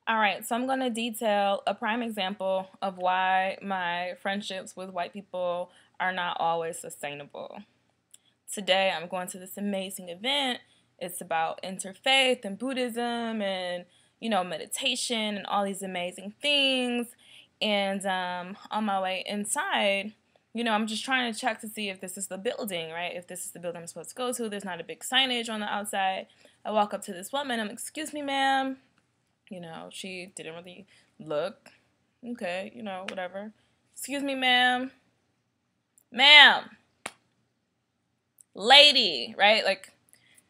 All right, so I'm going to detail a prime example of why my friendships with white people are not always sustainable. Today, I'm going to this amazing event. It's about interfaith and Buddhism and, meditation and all these amazing things. And on my way inside, I'm just trying to check to see if this is the building, right? If this is the building I'm supposed to go to. There's not a big signage on the outside. I walk up to this woman. I'm, excuse me, ma'am. She didn't really look. Okay, whatever. Excuse me, ma'am. Ma'am. Lady, right? Like,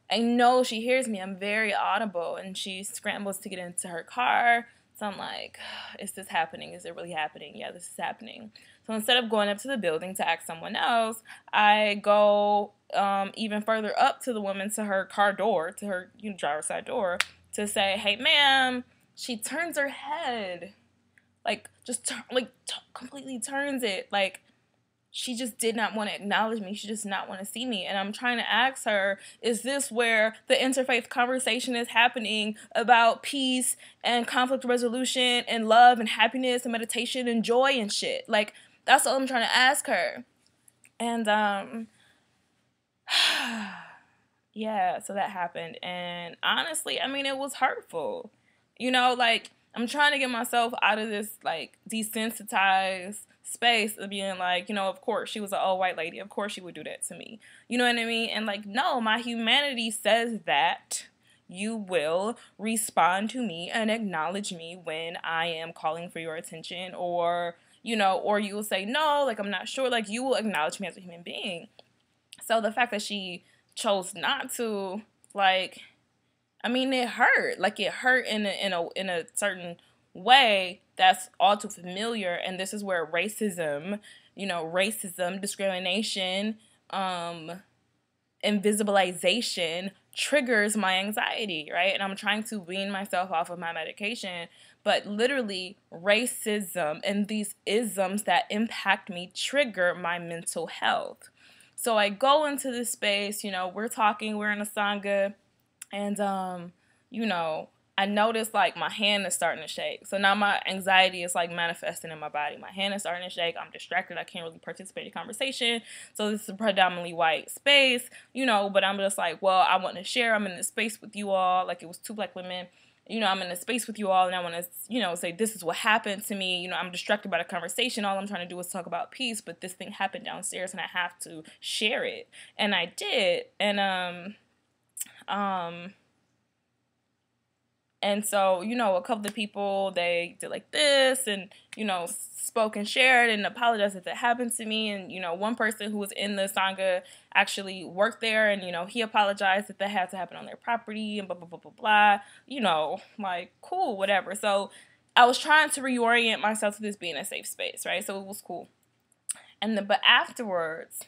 I know she hears me. I'm very audible, and she scrambles to get into her car. So I'm like, is this happening? Is it really happening? Yeah, this is happening. So instead of going up to the building to ask someone else, I go even further up to the woman, to her car door, to her driver's side door, to say, hey, ma'am. She turns her head, like, just completely turns it, like, she just did not want to acknowledge me. She just did not want to see me. And I'm trying to ask her, is this where the interfaith conversation is happening about peace and conflict resolution and love and happiness and meditation and joy and shit? Like, that's all I'm trying to ask her. And, yeah, so that happened. And honestly, I mean, it was hurtful. Like, I'm trying to get myself out of this, like, desensitized space of being like, of course, she was an old white lady. Of course she would do that to me. You know what I mean? And, like, no, my humanity says that you will respond to me and acknowledge me when I am calling for your attention, or you will say, no, like, I'm not sure. Like, you will acknowledge me as a human being. So the fact that she chose not to, like, I mean, it hurt. Like, it hurt in a certain way that's all too familiar. And this is where racism, discrimination, invisibilization triggers my anxiety, right? And I'm trying to wean myself off of my medication. But literally, racism and these isms that impact me trigger my mental health. So I go into this space, we're talking, we're in a sangha. And, I noticed, like, my hand is starting to shake. So now my anxiety is, like, manifesting in my body. My hand is starting to shake. I'm distracted. I can't really participate in conversation. So this is a predominantly white space, but I'm just like, well, I want to share. I'm in this space with you all. Like, it was two black women. I'm in a space with you all, and I want to, say, this is what happened to me. I'm distracted by the conversation. All I'm trying to do is talk about peace, but this thing happened downstairs, and I have to share it. And I did. And so, a couple of people, they did like this and, spoke and shared and apologized if that happened to me. And, one person who was in the Sangha actually worked there, and, he apologized that that had to happen on their property and blah, blah, blah, blah, blah, like, cool, whatever. So I was trying to reorient myself to this being a safe space, right? So it was cool. But afterwards,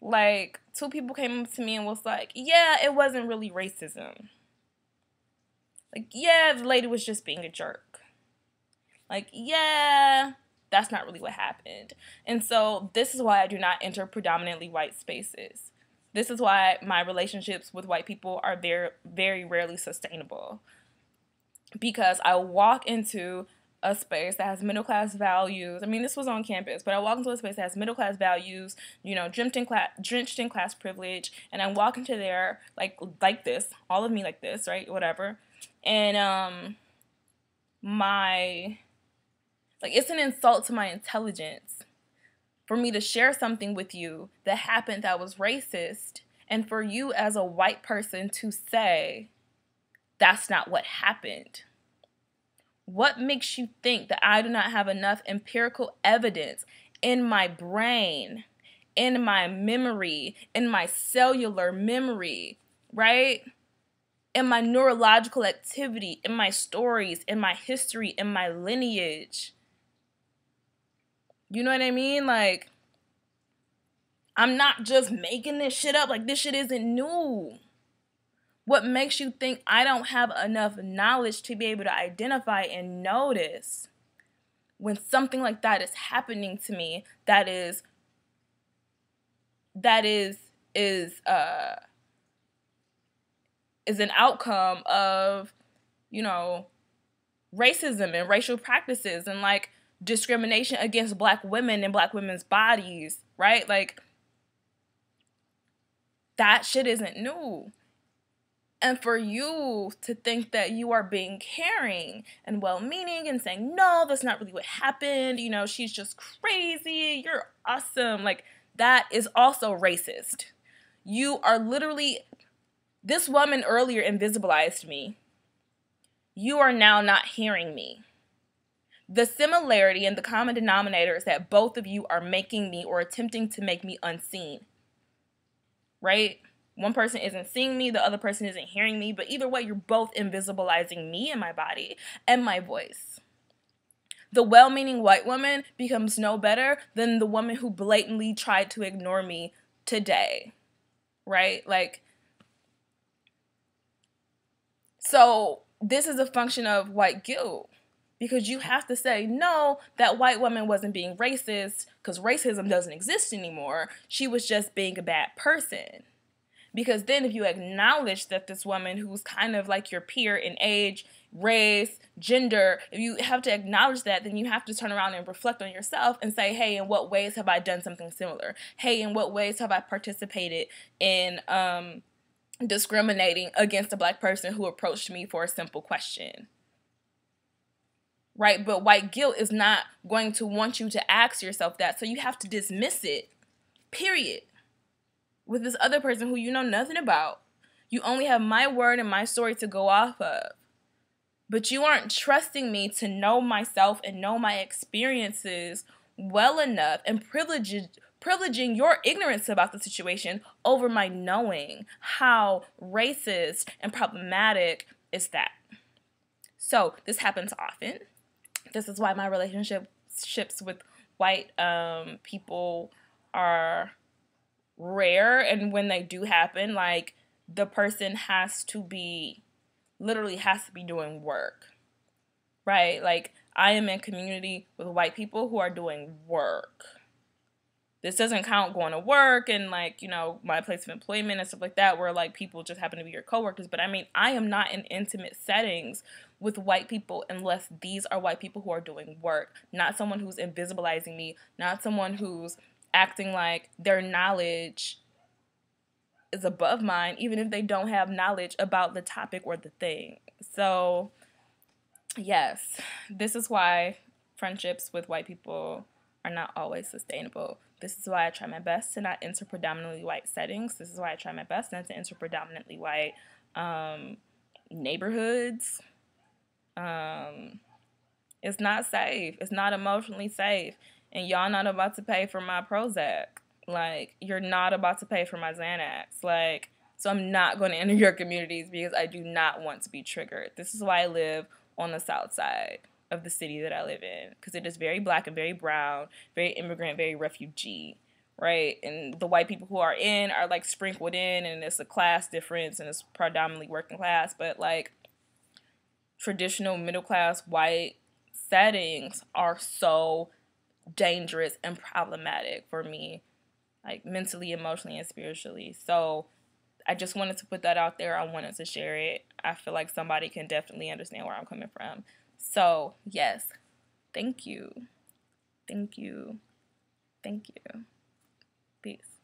like, two people came up to me and was like, yeah, it wasn't really racism. Like, yeah, the lady was just being a jerk. Like, yeah, that's not really what happened. And so this is why I do not enter predominantly white spaces. This is why my relationships with white people are very, very rarely sustainable. Because I walk into a space that has middle-class values. I mean, this was on campus, but I walk into a space that has middle-class values, drenched in class privilege, and I walk into there like this, all of me like this, right, whatever, and it's an insult to my intelligence for me to share something with you that happened that was racist, and for you as a white person to say, that's not what happened. What makes you think that I do not have enough empirical evidence in my brain, in my memory, in my cellular memory, right? In my neurological activity, in my stories, in my history, in my lineage? You know what I mean? Like, I'm not just making this shit up. Like, this shit isn't new. What makes you think I don't have enough knowledge to be able to identify and notice when something like that is happening to me that is an outcome of, racism and racial practices and like discrimination against Black women and Black women's bodies, right? Like, that shit isn't new. And for you to think that you are being caring and well-meaning and saying, no, that's not really what happened, you know, she's just crazy, you're awesome, like, that is also racist. You are literally, this woman earlier invisibilized me. You are now not hearing me. The similarity and the common denominator is that both of you are making me or attempting to make me unseen, right? One person isn't seeing me, the other person isn't hearing me, but either way, you're both invisibilizing me and my body and my voice. The well-meaning white woman becomes no better than the woman who blatantly tried to ignore me today, right? Like, so this is a function of white guilt, because you have to say, no, that white woman wasn't being racist because racism doesn't exist anymore. She was just being a bad person. Because then if you acknowledge that this woman who's kind of like your peer in age, race, gender, if you have to acknowledge that, then you have to turn around and reflect on yourself and say, hey, in what ways have I done something similar? Hey, in what ways have I participated in discriminating against a Black person who approached me for a simple question? Right? But white guilt is not going to want you to ask yourself that, so you have to dismiss it, period. With this other person who you know nothing about. You only have my word and my story to go off of. But you aren't trusting me to know myself and know my experiences well enough and privileging your ignorance about the situation over my knowing. How racist and problematic is that? So this happens often. This is why my relationships with white people are rare, and when they do happen, like, the person literally has to be doing work, right? Like, I am in community with white people who are doing work. This doesn't count going to work and, like, you know, my place of employment and stuff like that, where, like, people just happen to be your coworkers. But I mean, I am not in intimate settings with white people unless these are white people who are doing work, not someone who's invisibilizing me, not someone who's acting like their knowledge is above mine, even if they don't have knowledge about the topic or the thing. So, yes, this is why friendships with white people are not always sustainable. This is why I try my best to not enter predominantly white settings. This is why I try my best not to enter predominantly white neighborhoods. It's not safe. It's not emotionally safe. And y'all not about to pay for my Prozac. Like, you're not about to pay for my Xanax. Like, so I'm not going to enter your communities because I do not want to be triggered. This is why I live on the south side of the city that I live in, because it is very Black and very brown, very immigrant, very refugee, right? And the white people who are in are, like, sprinkled in, and it's a class difference, and it's predominantly working class, but, like, traditional middle class white settings are so dangerous and problematic for me, like, mentally, emotionally, and spiritually. So I just wanted to put that out there. I wanted to share it. I feel like somebody can definitely understand where I'm coming from. So, yes, thank you. Thank you. Thank you. Peace.